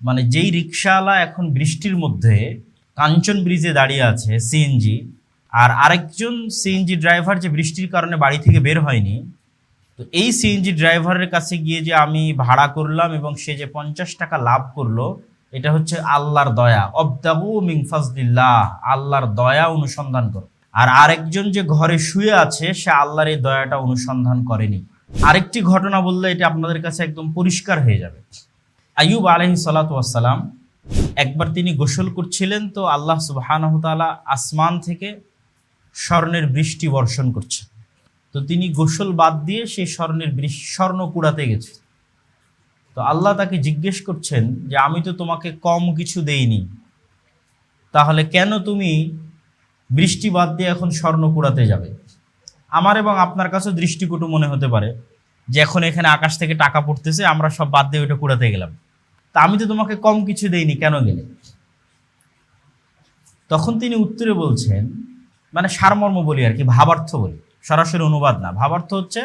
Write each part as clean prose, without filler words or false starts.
মানে যেই রিক্সাওয়ালা এখন বৃষ্টির মধ্যে কাঞ্চন ব্রিজে দাঁড়িয়ে আছে সিএনজি, আর আরেকজন সিএনজি ড্রাইভার যে বৃষ্টির কারণে বাড়ি থেকে বের হয়নি, তো এই সিএনজি ড্রাইভারের কাছে গিয়ে যে আমি ভাড়া করলাম এবং সে যে 50 টাকা লাভ করলো, এটা হচ্ছে আল্লাহর দয়া। অবতাগু মিন ফাজলিল্লাহ, আল্লাহর দয়া অনুসন্ধান করো। আর আরেকজন যে ঘরে শুয়ে আছে সে আল্লাহর এই দয়াটা অনুসন্ধান করেনি। আরেকটি ঘটনা বললে এটা আপনাদের কাছে একদম পরিষ্কার হয়ে যাবে। আইয়ুব আলাইহিস সালাতু ওয়াস সালাম, একবার তিনি গোসল করছিলেন, তো আল্লাহ সুবহানাহু ওয়া তাআলা আসমান থেকে স্বর্ণের বৃষ্টি বর্ষণ করছে। তো তিনি গোসল বাদ দিয়ে সেই স্বর্ণ কুড়াতে গেছে। তো আল্লাহ তাকে জিজ্ঞেস করছেন যে আমি তো তোমাকে কম কিছু দেইনি, তাহলে কেন তুমি বৃষ্টি বাদ দিয়ে এখন স্বর্ণ কুড়াতে যাবে? আমার এবং আপনার কাছে দৃষ্টিকটু মনে হতে পারে যে এখন এখানে আকাশ থেকে টাকা পড়তেছে, আমরা সব বাদ দিয়ে ওইটা কুড়াতে গেলাম। তা আমি তো তোমাকে কম কিছু দেইনি, কেন গেলে? তখন তিনি উত্তরে বলছেন, মানে সারমর্ম বলি আর কি, ভাবার্থ বলি, সরাসরি অনুবাদ না। ভাবার্থ হচ্ছে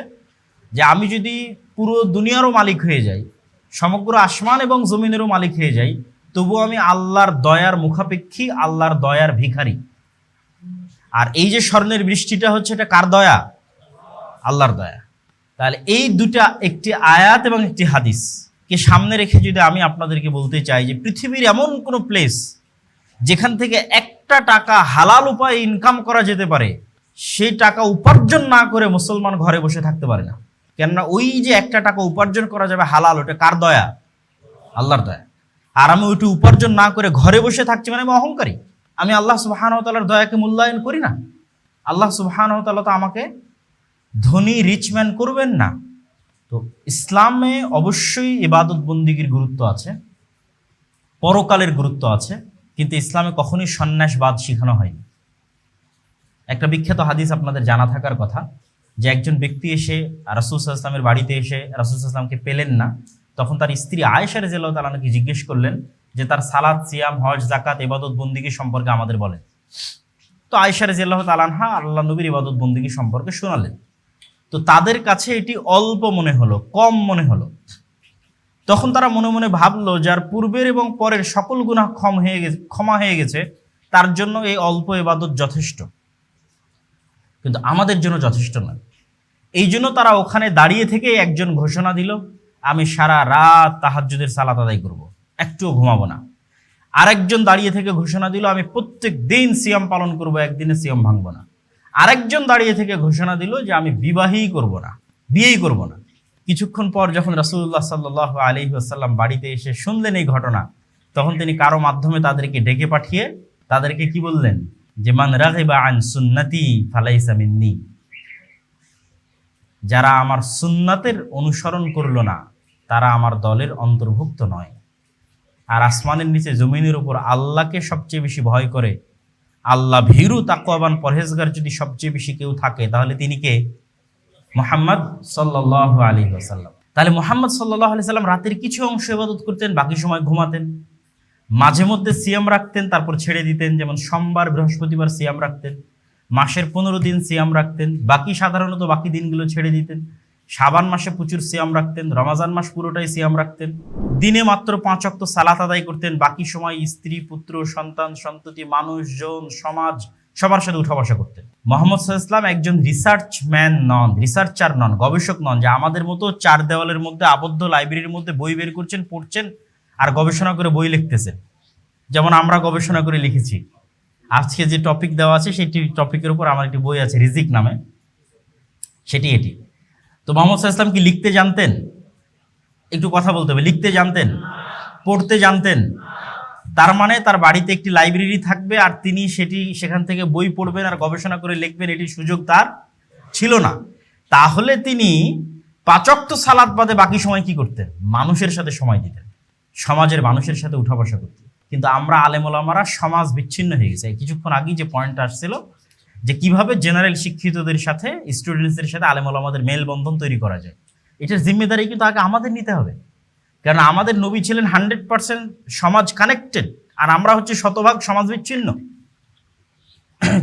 যে আমি যদি পুরো দুনিয়ারও মালিক হয়ে যাই, সমগ্র আসমান এবং জমিনেরও মালিক হয়ে যাই, তবুও আমি আল্লাহর দয়ার মুখাপেক্ষী, আল্লাহর দয়ার ভিখারি। আর এই যে স্বর্ণের বৃষ্টিটা হচ্ছে, এটা কার দয়া? আল্লাহর দয়া। তাহলে এই দুটা, একটি আয়াত এবং একটি হাদিস কে সামনে রেখে যদি আমি আপনাদেরকে বলতে চাই যে পৃথিবীর এমন কোনো প্লেস যেখান থেকে একটা টাকা হালাল উপায়ে ইনকাম করা যেতে পারে, সেই টাকা উপার্জন না করে মুসলমান ঘরে বসে থাকতে পারে না। কেননা ওই যে একটা টাকা উপার্জন করা যাবে হালাল, ওটা কার দয়া? আল্লাহর দয়া। আর আমি ওইটি উপার্জন না করে ঘরে বসে থাকছি, মানে আমি অহংকারী, আমি আল্লাহ সুবহানাহু ওয়া তাআলার দয়াকে মূল্যায়ন করি না। আল্লাহ সুবহানাহু ওয়া তাআলা তো আমাকে ধনী রিচম্যান করবেন না। তো ইসলামে অবশ্যই ইবাদত বন্দিগির গুরুত্ব আছে, পরকালের গুরুত্ব আছে, কিন্তু ইসলামে কখনোই সন্ন্যাসবাদ শেখানো হয়নি। একটা বিখ্যাত হাদিস আপনাদের জানা থাকার কথা, যে একজন ব্যক্তি এসে রাসূল সাল্লাল্লাহু আলাইহি ওয়াসাল্লামের বাড়িতে এসে রাসূল সাল্লাল্লাহু আলাইহি ওয়াসাল্লামকে পেলেন না। তখন তার স্ত্রী আয়েশা রাদিয়াল্লাহু তাআলা আনহাকে জিজ্ঞেস করলেন যে তার সালাত, সিয়াম, হজ, যাকাত, ইবাদত বন্দিগি সম্পর্কে আমাদের বলেন। তো আয়েশা রাদিয়াল্লাহু তাআলা আনহা আল্লাহ নবীর ইবাদত বন্দিগি সম্পর্কে শোনালেন। তো তাদের কাছে এটি অল্প মনে হলো, কম মনে হলো। তখন তারা মনে মনে ভাবলো, যার পূর্বের এবং পরের সকল গুনাহ ক্ষমা হয়ে গেছে, তার জন্য এই অল্প ইবাদত যথেষ্ট, কিন্তু আমাদের জন্য যথেষ্ট নয়। এই জন্য তারা ওখানে দাঁড়িয়ে থেকে একজন ঘোষণা দিল, আমি সারা রাত তাহাজ্জুদের সালাত আদায় করব, একটুও ঘুমাবো না। আরেকজন দাঁড়িয়ে থেকে ঘোষণা দিল, আমি প্রত্যেক দিন সিয়াম পালন করব, একদিনে সিয়াম ভাঙবো না। আরেকজন দাঁড়িয়ে থেকে ঘোষণা দিল যে আমি বিয়েই করব না। কিছুক্ষণ পর যখন রাসূলুল্লাহ সাল্লাল্লাহু আলাইহি ওয়াসাল্লাম বাড়িতে এসে শুনলেন এই ঘটনা, তখন তিনি কারো মাধ্যমে তাদেরকে ডেকে পাঠিয়ে তাদেরকে কি বললেন, যে মান রাগিবা আন সুন্নতি ফালাইসা মিন্নি, যারা আমার সুন্নাতের অনুসরণ করলো না তারা আমার দলের অন্তর্ভুক্ত নয়। আর আসমানের নিচে জমিনের উপর আল্লাহকে সবচেয়ে বেশি ভয় করে, আল্লাহ ভীরু তাকওয়াবান পরহেজগার যদি সবচেয়ে বেশি কেউ থাকে, তাহলে তিনি কে? মুহাম্মদ সাল্লাল্লাহু আলাইহি ওয়াসাল্লাম। তাহলে মুহাম্মদ সাল্লাল্লাহু আলাইহি ওয়াসাল্লাম রাতের কিছু অংশ ইবাদত করতেন, বাকি সময় ঘুমাতেন। মাঝে মধ্যে সিয়াম রাখতেন, তারপর ছেড়ে দিতেন, যেমন সোমবার, বৃহস্পতিবার সিয়াম রাখতেন। মাসের 15 দিন সিয়াম রাখতেন, সাধারণত বাকি দিনগুলো ছেড়ে দিতেন। শাবান মাসে প্রচুর সিয়াম রাখতেন, রমাজান মাস পুরোটাই সিয়াম রাখতেন। দিনে মাত্র 5 ওয়াক্ত সালাত আদায় করতেন, বাকি সময় স্ত্রী, পুত্র, সন্তান, সন্ততি, মানুষজন, সমাজ সবার সাথে উঠা বসা করতেন। মুহাম্মদ সাল্লাল্লাহু আলাইহি ওয়াসাল্লাম একজন রিসার্চার নন, গবেষক নন, যে আমাদের মতো 4 দেওয়ালের মধ্যে আবদ্ধ লাইব্রেরির মধ্যে বই বের করছেন, পড়ছেন আর গবেষণা করে বই লিখতেছেন, যেমন আমরা গবেষণা করে লিখেছি। আজকে যে টপিক দেওয়া আছে সেই টপিকের উপর আমার একটি বই আছে রিজিক নামে, এটি। তো মুহাম্মদ সাল্লাল্লাহু আলাইহি ওয়াসাল্লাম কি লিখতে জানতেন? একটু কথা বলতে হবে। লিখতে জানতেন? পড়তে জানতেন? তার মানে তার বাড়িতে একটি লাইব্রেরি থাকবে আর তিনি সেখান থেকে বই পড়বেন আর গবেষণা করে লিখবেন, এটি সুযোগ তার ছিল না। তাহলে তিনি 5 ওয়াক্ত সালাত বাদে বাকি সময় কি করতেন? মানুষের সাথে সময় দিতেন, সমাজের মানুষের সাথে উঠা বসা করতেন। কিন্তু আমরা আলেম ওলামারা সমাজ বিচ্ছিন্ন হয়ে গেছে। কিছুক্ষণ আগেই যে পয়েন্ট আসছিল, যে কিভাবে জেনারেল শিক্ষিতদের সাথে, স্টুডেন্টসদের সাথে আলেম ওলামাদের মেলবন্ধন তৈরি করা যায়, এটার জিম্মেদারি কিন্তু আগে আমাদের নিতে হবে। কারণ আমাদের নবী ছিলেন 100% সমাজ কানেক্টেড, আর আমরা হচ্ছে শতভাগ সমাজ বিচ্ছিন্ন।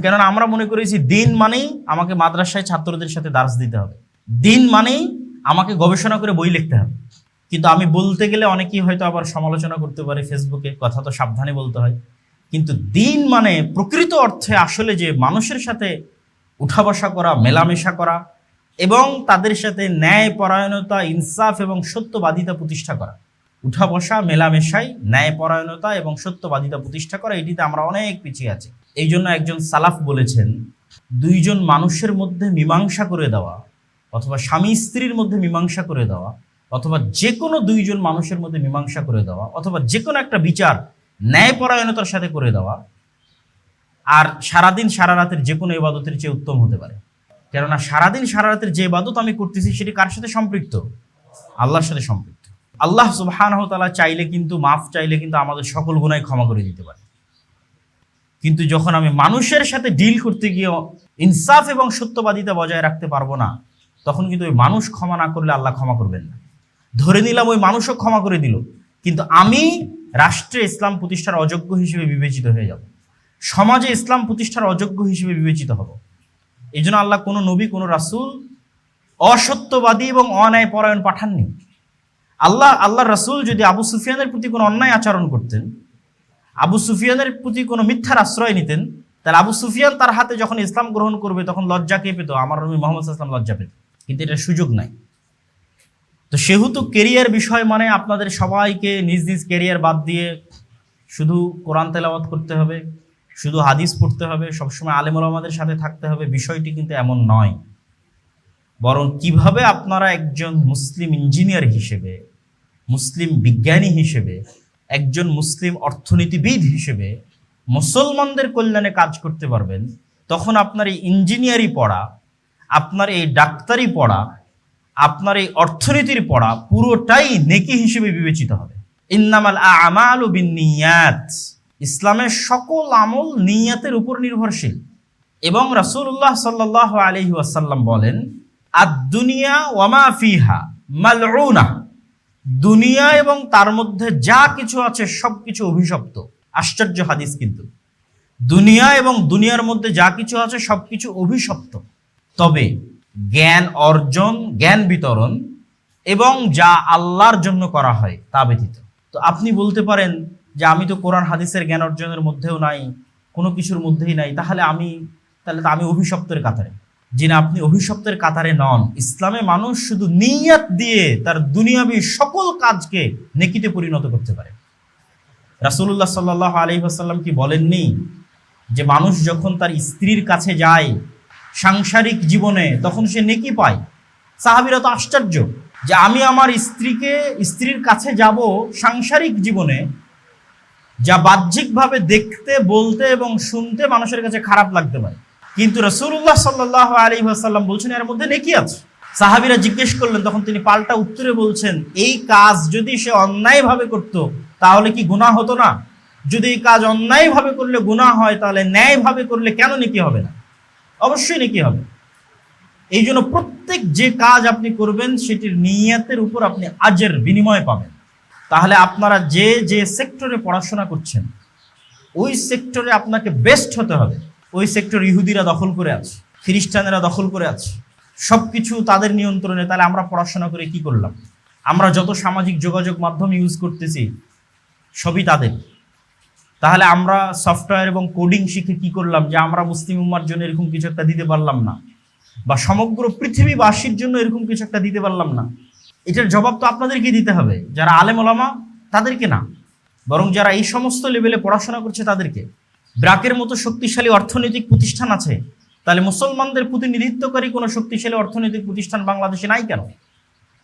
কেননা আমরা মনে করেছি দিন মানেই আমাকে মাদ্রাসায় ছাত্রদের সাথে দার্স দিতে হবে, দিন মানেই আমাকে গবেষণা করে বই লিখতে হবে। কিন্তু আমি বলতে গেলে অনেকেই হয়তো আবার সমালোচনা করতে পারে ফেসবুকে, কথা তো সাবধানে বলতে হয়। কিন্তু দিন মানে প্রকৃত অর্থে আসলে যে মানুষের সাথে উঠা বসা করা, মেলামেশা করা এবং তাদের সাথে ন্যায় পরায়ণতা, ইনসাফ এবং সত্যবাদিতা প্রতিষ্ঠা করা। উঠা বসা, মেলামেশাই ন্যায় পরায়ণতা এবং সত্যবাদিতা প্রতিষ্ঠা করা, এটিতে আমরা অনেক পিছিয়ে আছি। এই জন্য একজন সালাফ বলেছেন, দুইজন মানুষের মধ্যে মীমাংসা করে দেওয়া, অথবা স্বামী স্ত্রীর মধ্যে মীমাংসা করে দেওয়া, অথবা যে কোনো দুইজন মানুষের মধ্যে মীমাংসা করে দেওয়া, অথবা যে কোনো একটা বিচার ন্যায়পরায়ণতার সাথে করে দেওয়া, আর সারাদিন সারা রাতের যে কোনো ইবাদতের চেয়ে উত্তম হতে পারে। কেননা সারাদিন সারা রাতের যে ইবাদত আমি করতেছি সেটি কার সাথে সম্পৃক্ত? আল্লাহর সাথে সম্পৃক্ত। আল্লাহ সুবহানাহু ওয়া তাআলা চাইলে কিন্তু, মাফ চাইলে কিন্তু আমাদের সকল গুনাহ ক্ষমা করে দিতে পারে। কিন্তু যখন আমি মানুষের সাথে ডিল করতে গিয়ে ইনসাফ এবং সত্যবাদিতা বজায় রাখতে পারবো না, তখন কিন্তু ওই মানুষ ক্ষমা না করলে আল্লাহ ক্ষমা করবেন না। ধরে নিলাম ওই মানুষও ক্ষমা করে দিল, কিন্তু আমি রাষ্ট্রে ইসলাম প্রতিষ্ঠার অযোগ্য হিসেবে বিবেচিত হয়ে যাব, সমাজে ইসলাম প্রতিষ্ঠার অযোগ্য হিসেবে বিবেচিত হব। এই জন্য আল্লাহ কোনো নবী, কোনো রাসূল অসত্যবাদী এবং অন্যায় পরায়ণ পাঠাননি। আল্লাহ রাসূল যদি আবু সুফিয়ানের প্রতি কোনো অন্যায় আচরণ করতেন, আবু সুফিয়ানের প্রতি কোনো মিথ্যার আশ্রয় নিতেন, তাহলে আবু সুফিয়ান তার হাতে যখন ইসলাম গ্রহণ করবে তখন লজ্জা কে পেত? আমার নবী মুহাম্মদ সাল্লাল্লাহু আলাইহি ওয়াসাল্লাম লজ্জা পেত, কিন্তু এটার সুযোগ নাই। তো সেহেতু কেরিয়ার বিষয় মানে আপনাদের সবাইকে নিজ নিজ কেরিয়ার বাদ দিয়ে শুধু কোরআন তেলাওয়াত করতে হবে, শুধু হাদিস পড়তে হবে, সবসময় আলেম ওলামাদের সাথে থাকতে হবে, বিষয়টি কিন্তু এমন নয়। বরং কিভাবে আপনারা একজন মুসলিম ইঞ্জিনিয়ার হিসেবে, মুসলিম বিজ্ঞানী হিসেবে, একজন মুসলিম অর্থনীতিবিদ হিসেবে মুসলমানদের কল্যাণে কাজ করতে পারবেন, তখন আপনার এই ইঞ্জিনিয়ারি পড়া, আপনার এই ডাক্তারি পড়া, আপনার এই অর্থনীতির পড়া পুরোটাই নেকি হিসেবে বিবেচিত হবে। ইন্নামাল আমালু বিন্নিয়াত, ইসলামের সকল আমল নিয়াতের উপর নির্ভরশীল। এবং রাসূলুল্লাহ সাল্লাল্লাহু আলাইহি ওয়াসাল্লাম বলেন, আদ-দুনিয়া ওয়া মা ফিহা মালউনা, দুনিয়া এবং তার মধ্যে যা কিছু আছে সবকিছু অভিশপ্ত। আশ্চর্য হাদিস কিন্তু, দুনিয়া এবং দুনিয়ার মধ্যে যা কিছু আছে সবকিছু অভিশপ্ত, তবে জ্ঞান অর্জন, জ্ঞান বিতরণ এবং যা আল্লাহর জন্য করা হয় তা ব্যতীত। তো আপনি বলতে পারেন যে আমি তো কোরআন হাদিসের জ্ঞান অর্জনের মধ্যেও নাই, কোনো কিছুর মধ্যেই নাই, তাহলে তো আমি অভিশপ্তের কাতারে। জি না, আপনি অভিশপ্তের কাতারে নন। ইসলামে মানুষ শুধু নিয়াত দিয়ে তার দুনিয়াবী সকল কাজকে নেকিতে পরিণত করতে পারে। রাসূলুল্লাহ সাল্লাল্লাহু আলাইহি ওয়াসাল্লাম কি বলেননি যে মানুষ যখন তার স্ত্রীর কাছে যায় সাংসারিক জীবনে তখন সে নেকি পায়? সাহাবীরা তো আশ্চর্য যে আমি আমার স্ত্রীর কাছে যাব সাংসারিক জীবনে, যা বাহ্যিকভাবে দেখতে, বলতে এবং শুনতে মানুষের কাছে খারাপ লাগতে পারে, কিন্তু রাসূলুল্লাহ সাল্লাল্লাহু আলাইহি ওয়াসাল্লাম বলছেন এর মধ্যে নেকি আছে। সাহাবীরা জিজ্ঞেস করলেন, তখন তিনি পাল্টা উত্তরে বলছেন, এই কাজ যদি সে অন্যায়ভাবে করত তাহলে কি গুনাহ হতো না? যদি এই কাজ অন্যায়ভাবে করলে গুনাহ হয়, তাহলে ন্যায়ভাবে করলে কেন নেকি হবে না? অবশ্যই নেকি হবে। এই জন্য প্রত্যেক যে কাজ আপনি করবেন সেটির নিয়তের উপর আপনি আজের বিনিময় পাবেন। তাহলে আপনারা যে যে সেক্টরে পড়াশোনা করছেন ওই সেক্টরে আপনাকে বেস্ট হতে হবে। ওই সেক্টর ইহুদিরা দখল করে আছে, খ্রিস্টানেরা দখল করে আছে, সব কিছু তাদের নিয়ন্ত্রণে। তাহলে আমরা পড়াশোনা করে কি করলাম? আমরা যত সামাজিক যোগাযোগ মাধ্যম ইউজ করতেছি সবই তাদের। তাহলে আমরা সফটওয়্যার এবং কোডিং শিখে কি করলাম যে আমরা মুসলিম উম্মার জন্য এরকম কিছু একটা দিতে পারলাম না, বা সমগ্র পৃথিবীবাসীর জন্য এরকম কিছু একটা দিতে পারলাম না? এটার জবাব তো আপনাদেরকে দিতে হবে, যারা আলেম ওলামা তাদেরকে না, বরং যারা এই সমস্ত লেভেলে পড়াশোনা করছে তাদেরকে। ব্র্যাকের মতো শক্তিশালী অর্থনৈতিক প্রতিষ্ঠান আছে, তাহলে মুসলমানদের প্রতিনিধিত্বকারী কোনো শক্তিশালী অর্থনৈতিক প্রতিষ্ঠান বাংলাদেশে নাই কেন?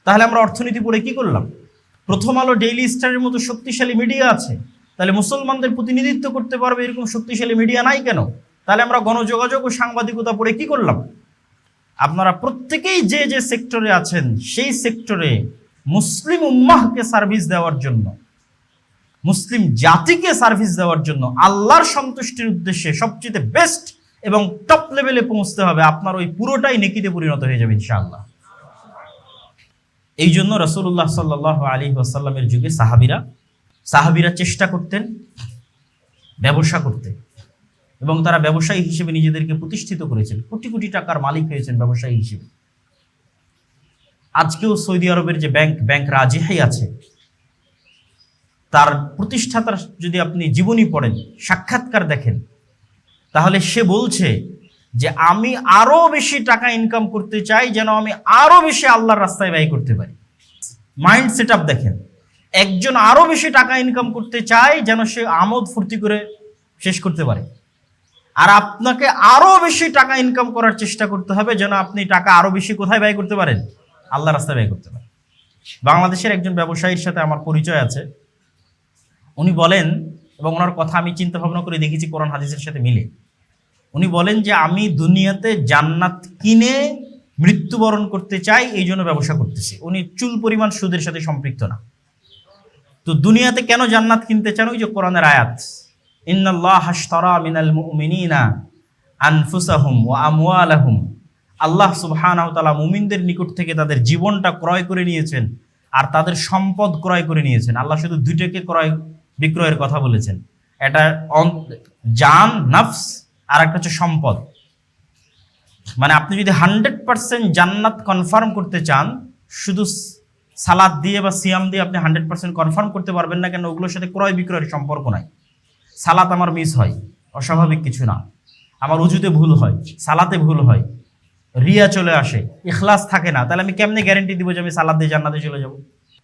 তাহলে আমরা অর্থনীতি পড়ে কি করলাম? প্রথম আলো, ডেইলি স্টারের মতো শক্তিশালী মিডিয়া আছে, তাহলে মুসলমানদের প্রতিনিধিত্ব করতে পারবে এরকম শক্তিশালী মিডিয়া নাই কেন? তাহলে আমরা গণযোগাযোগ ও সাংবাদিকতা পড়ে কি করলাম? আপনারা প্রত্যেকেই যে যে সেক্টরে আছেন সেই সেক্টরে মুসলিম উম্মাহকে সার্ভিস দেওয়ার জন্য, মুসলিম জাতিকে সার্ভিস দেওয়ার জন্য, আল্লাহর সন্তুষ্টির উদ্দেশ্যে সবচেয়ে বেস্ট এবং টপ লেভেলে পৌঁছতে হবে। আপনার ওই পুরোটাই নেকিতে পরিণত হয়ে যাবে ইনশাআল্লাহ। এই জন্য রাসূলুল্লাহ সাল্লাল্লাহু আলাইহি ওয়াসাল্লামের যুগে সাহাবীরা চেষ্টা করতেন ব্যবসা করতে, এবং তারা ব্যবসায়ী হিসেবে নিজেদেরকে প্রতিষ্ঠিত করেছেন, কোটি কোটি টাকার মালিক হয়েছেন ব্যবসায়ী হিসেবে। আজকেও সৌদি আরবের যে ব্যাংক রাজিহাই আছে, তার প্রতিষ্ঠাতার যদি আপনি জীবনী পড়েন, সাক্ষাৎকার দেখেন, তাহলে সে বলছে যে আমি আরো বেশি টাকা ইনকাম করতে চাই, যেন আমি আরো বেশি আল্লাহর রাস্তায় ব্যয় করতে পারি। মাইন্ড সেট আপ দেখেন, একজন আরো বেশি টাকা ইনকাম করতে চায় যেন সে আমোদ ফুর্তি করে শেষ করতে পারে, আর আপনাকে আরো বেশি টাকা ইনকাম করার চেষ্টা করতে হবে যেন আপনি টাকা আরো বেশি কোথায় ব্যয় করতে পারেন? আল্লাহর রাস্তায় ব্যয় করতে পারেন। বাংলাদেশের একজন ব্যবসায়ীর সাথে আমার পরিচয় আছে, উনি বলেন, এবং ওনার কথা আমি চিন্তা ভাবনা করে দেখেছি কোরআন হাদিসের সাথে মিলে, উনি বলেন যে আমি দুনিয়াতে জান্নাত কিনে মৃত্যুবরণ করতে চাই, এই জন্য ব্যবসা করতেছি। উনি চুল পরিমাণ সুদের সাথে সম্পৃক্ত না। তো দুনিয়াতে কেন জান্নাত কিনতে চান? ওই যে কোরআনের আয়াত, ইন্নাল্লাহা আশতারা মিনাল মুমিনিনা আনফুসাহুম ওয়া আমওয়ালাহুম, আল্লাহ সুবহানাহু ওয়া তাআলা মুমিনদের নিকট থেকে তাদের জীবনটা ক্রয় করে নিয়েছেন আর তাদের সম্পদ ক্রয় করে নিয়েছেন। আল্লাহ শুধু দুইটাকে ক্রয় বিক্রয়ের কথা বলেছেন, এটা জান নফস আর একটা হচ্ছে সম্পদ। মানে আপনি যদি 100% জান্নাত কনফার্ম করতে চান, শুধু সালাত দিয়ে বা সিয়াম দিয়ে আপনি 100% কনফার্ম করতে পারবেন না, কেন ওগুলোর সাথে ক্রয় বিক্রয়ের সম্পর্ক নাই। সালাত আমার মিস হয়, অস্বাভাবিক কিছু না। আমার উজুতে ভুল হয়, সালাতে ভুল হয়, রিয়া চলে আসে, ইখলাস থাকে না, তাহলে আমি কেমনে গ্যারেন্টি দিব যে আমি সালাত দিয়ে জান্নাতে চলে যাব?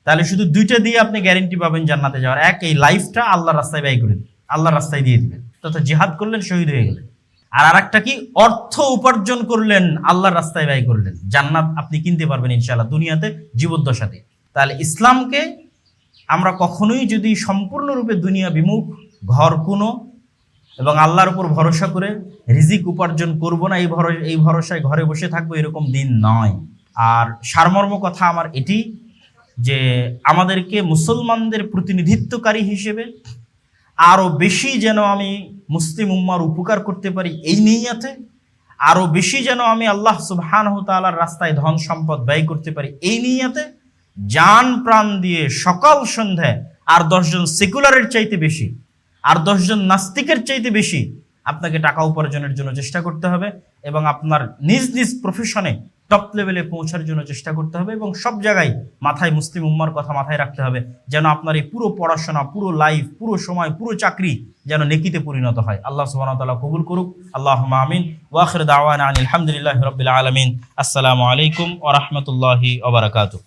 তাহলে শুধু দুইটা দিয়ে আপনি গ্যারেন্টি পাবেন জান্নাতে যাওয়ার। এক, এই লাইফটা আল্লাহর রাস্তায় ব্যয় করে দিন, আল্লাহর রাস্তায় দিয়ে দিবেন, তথা জিহাদ করলেন, শহীদ হয়ে গেলেন। আর আরেকটা কি, অর্থ উপার্জন করলেন, আল্লাহর রাস্তায় ব্যয় করলেন, জান্নাত আপনি কিনতে পারবেন ইনশাআল্লাহ দুনিয়াতে জীবদ্দশাতে। তাহলে ইসলামকে আমরা কখনোই যদি সম্পূর্ণরূপে দুনিয়া বিমুখ, ঘর কোনো এবং আল্লাহর উপর ভরসা করে রিজিক উপার্জন করব না, এই ভরসায় ঘরে বসে থাকবো, এরকম দিন নয়। আর সারমর্ম কথা আমার এটি যে আমাদেরকে মুসলমানদের প্রতিনিধিত্বকারী হিসেবে আরও বেশি যেন আমি মুসলিম উম্মার উপকার করতে পারি এই নিয়তে, আরও বেশি যেন আমি আল্লাহ সুবহানাহু ওয়া তাআলার রাস্তায় ধন সম্পদ ব্যয় করতে পারি এই নিয়তে, জান প্রাণ দিয়ে সকাল সন্ধ্যায় আর 10 জন সেকুলারের চাইতে বেশি, আর 10 জন নাস্তিকের চাইতে বেশি আপনাকে টাকা উপার্জনের জন্য চেষ্টা করতে হবে, এবং আপনার নিজ নিজ প্রফেশনে টপ লেভেলে পৌঁছার জন্য চেষ্টা করতে হবে, এবং সব জায়গায় মাথায় মুসলিম উম্মার কথা মাথায় রাখতে হবে, যেন আপনার এই পুরো পড়াশোনা, পুরো লাইফ, পুরো সময়, পুরো চাকরি যেন নেকিতে পরিণত হয়। আল্লাহ সুবহানাহু ওয়া তাআলা কবুল করুক। আল্লাহুম্মা আমিন। ওয়া আখিরু দাওয়ানা আলহামদুলিল্লাহি রাব্বিল আলামিন। আসসালামু আলাইকুম ওয়া রাহমাতুল্লাহি ওয়া বারাকাতুহু।